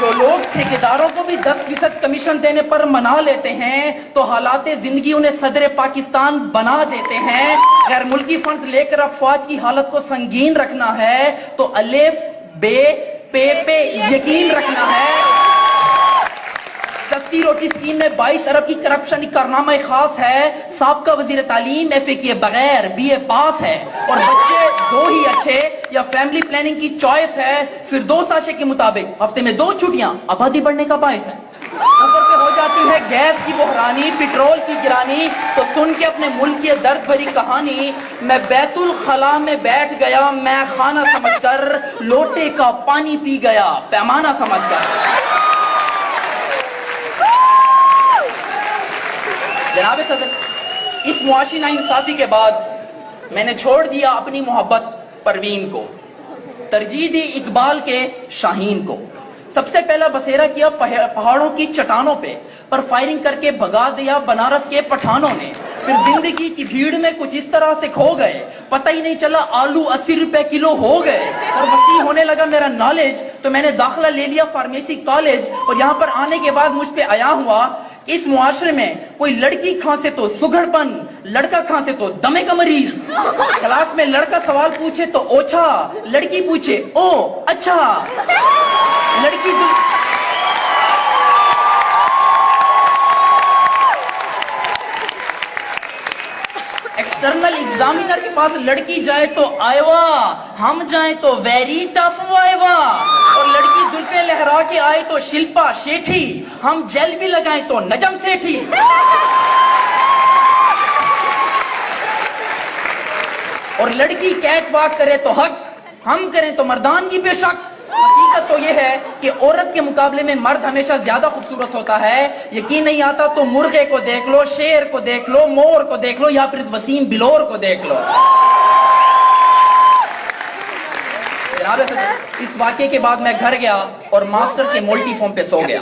جو لوگ ٹھیکیداروں کو بھی 10% کمیشن دینے پر منا لیتے ہیں تو حالات زندگی انہیں صدر پاکستان بنا دیتے ہیں. غیر ملکی فنڈز لے کر افواج کی حالت کو سنگین رکھنا ہے تو الف بے پے یقین رکھنا ہے. سستی روٹی اسکیم میں 22 ارب کی کرپشن کارنامہ خاص ہے. سابقہ وزیر تعلیم ایف اے کیے بغیر بی اے پاس ہے اور بچے 2 ہی اچھے یا فیملی پلاننگ کی چوائس ہے. فردوس آشے کے مطابق ہفتے میں 2 چھٹیاں آبادی بڑھنے کا باعث ہے. اوپر سے ہو جاتی ہے گیس کی بحرانی, پٹرول کی گرانی, تو سن کے اپنے ملک کی درد بھری کہانی میں بیت الخلا میں بیٹھ گیا, میں خانہ سمجھ کر لوٹے کا پانی پی گیا پیمانہ سمجھ کر. جناب صدر, اس معاشی ناانصافی کے بعد میں نے چھوڑ دیا اپنی محبت پروین کو, ترجیح دی اقبال کے شاہین کو. سب سے پہلا بسیرا کیا پہاڑوں کی چٹانوں پہ, پر فائرنگ کر کے بھگا دیا بنارس کے پٹھانوں نے. پھر زندگی کی بھیڑ میں کچھ اس طرح سے کھو گئے, پتہ ہی نہیں چلا آلو 80 روپے کلو ہو گئے. اور وسیع ہونے لگا میرا نالج تو میں نے داخلہ لے لیا فارمیسی کالج. اور یہاں پر آنے کے بعد مجھ پہ آیا ہوا اس معاشرے میں کوئی لڑکی کھانسے تو سگڑ پن, لڑکا کھانسے تو دمے کا مریض. کلاس میں لڑکا سوال پوچھے تو اوچھا, لڑکی پوچھے او اچھا. لڑکی ایکسٹرنل ایگزامینر کے پاس لڑکی جائے تو آئیوا, ہم جائیں تو ویری ٹف وائیوا. اور لڑکی زلفیں لہرا کے آئے تو شلپا شیٹھی, ہم جیل بھی لگائیں تو نجم سیٹھی. اور لڑکی کیٹ واک کرے تو حق, ہم کریں تو مردانگی بے شک. حقیقت تو یہ ہے کہ عورت کے مقابلے میں مرد ہمیشہ زیادہ خوبصورت ہوتا ہے. یقین نہیں آتا تو مرغے کو دیکھ لو, شیر کو دیکھ لو, مور کو دیکھ لو, یا پھر وسیم بلور کو دیکھ لو. جناب اس واقعے کے بعد میں گھر گیا اور ماسٹر کے مولٹی فارم پہ سو گیا.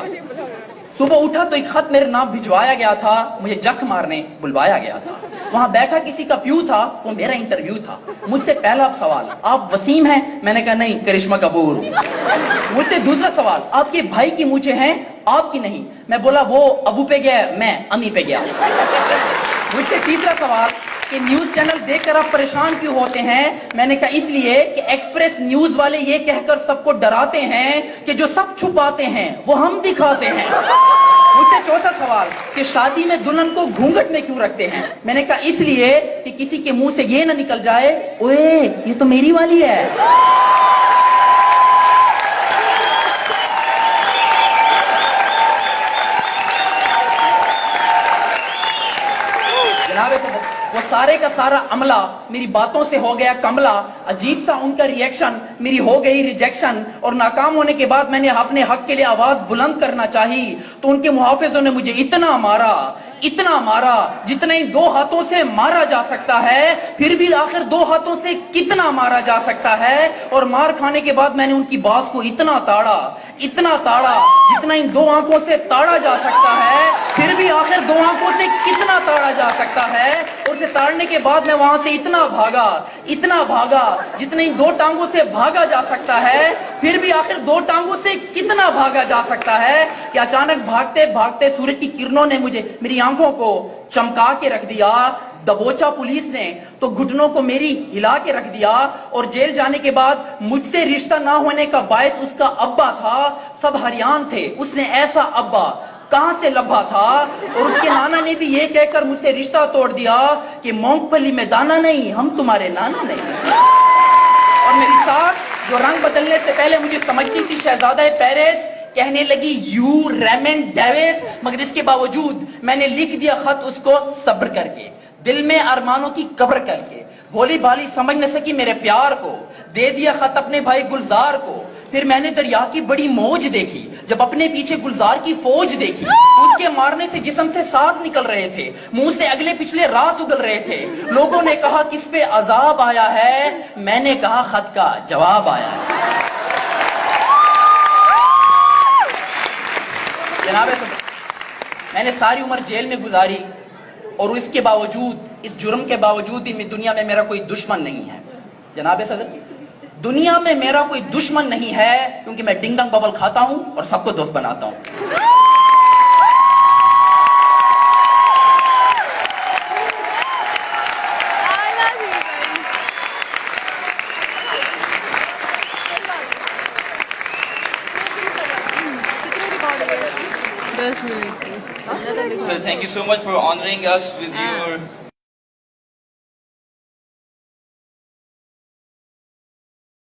صبح اٹھا تو ایک خط میرے نام بھجوایا گیا تھا, مجھے جک مارنے بلوایا گیا تھا. وہاں بیٹھا کسی کا پیو تھا, وہ میرا انٹرویو تھا. مجھ سے پہلا سوال, آپ وسیم ہیں؟ میں نے کہا نہیں, کرشمہ کپور. مجھ سے دوسرا سوال, آپ کے بھائی کی مونچھیں ہیں, آپ کی نہیں. میں بولا وہ ابو پہ گیا, میں امی پہ گیا. مجھ سے تیسرا سوال کہ نیوز چینل دیکھ کر آپ پریشان کیوں ہوتے ہیں؟ میں نے کہا اس لیے کہ ایکسپریس نیوز والے یہ کہہ کر سب کو ڈراتے ہیں کہ جو سب چھپاتے ہیں وہ ہم دکھاتے ہیں. مجھ سے چوتھا سوال کہ شادی میں دلہن کو گھونگھٹ میں کیوں رکھتے ہیں؟ میں نے کہا اس لیے کہ کسی کے منہ سے یہ نہ نکل جائے اوئے یہ تو میری والی ہے. جناب وہ سارے کا سارا عملہ میری باتوں سے ہو گیا کملا. عجیب تھا ان کا ریئیکشن, میری ہو گئی ریجیکشن. اور ناکام ہونے کے بعد میں نے اپنے حق کے لیے آواز بلند کرنا چاہی تو ان کے محافظوں نے مجھے اتنا مارا جتنا ان 2 ہاتھوں سے مارا جا سکتا ہے. پھر بھی آخر 2 ہاتھوں سے کتنا مارا جا سکتا ہے. اور مار کھانے کے بعد میں نے ان کی باز کو اتنا تاڑا جتنا ان 2 آنکھوں سے تاڑا جا سکتا ہے. پھر بھی آخر 2 آنکھوں سے کتنا تاڑا جا سکتا ہے. اور اسے تاڑنے کے بعد میں وہاں سے اتنا بھاگا جتنا ان 2 ٹانگوں سے بھاگا جا سکتا ہے. پھر بھی آخر 2 ٹانگوں سے کتنا بھاگا جا سکتا ہے کہ اچانک بھاگتے سورج کی کرنوں نے میری آنکھوں کو چمکا کے رکھ دیا. دبوچا پولیس نے تو گھٹنوں کو میری ہلا کے رکھ دیا. اور جیل جانے کے بعد مجھ سے رشتہ نہ ہونے کا باعث اس کا ابا تھا. سب حیران تھے اس نے ایسا ابا کہاں سے لبھا تھا. اور اس کے نانا نے بھی یہ کہہ کر مجھ سے رشتہ توڑ دیا کہ مونگ پھلی میں دانا نہیں, ہم تمہارے نانا نہیں. اور میری ساس جو رنگ بدلنے سے پہلے مجھے سمجھتی تھی شہزادہ پیرس, کہنے لگی یو ریمن ڈیوس. مگر اس کے باوجود میں نے لکھ دیا خط اس کو صبر کر کے, دل میں ارمانوں کی قبر کر کے. بھولی بھالی سمجھ نہ سکی میرے پیار کو, دے دیا خط اپنے بھائی گلزار کو. پھر میں نے دریا کی بڑی موج دیکھی جب اپنے پیچھے گلزار کی فوج دیکھی. اس کے مارنے سے جسم سے سانس نکل رہے تھے, منہ سے اگلے پچھلے رات اگل رہے تھے. لوگوں نے کہا کس پہ عذاب آیا ہے, میں نے کہا خط کا جواب آیا ہے. جناب میں نے ساری عمر جیل میں گزاری اور اس کے باوجود, اس جرم کے باوجود بھی دنیا میں میرا کوئی دشمن نہیں ہے. جناب صدر دنیا میں میرا کوئی دشمن نہیں ہے کیونکہ میں ڈنگ ڈنگ ببل کھاتا ہوں اور سب کو دوست بناتا ہوں. So thank you so much for honoring us with your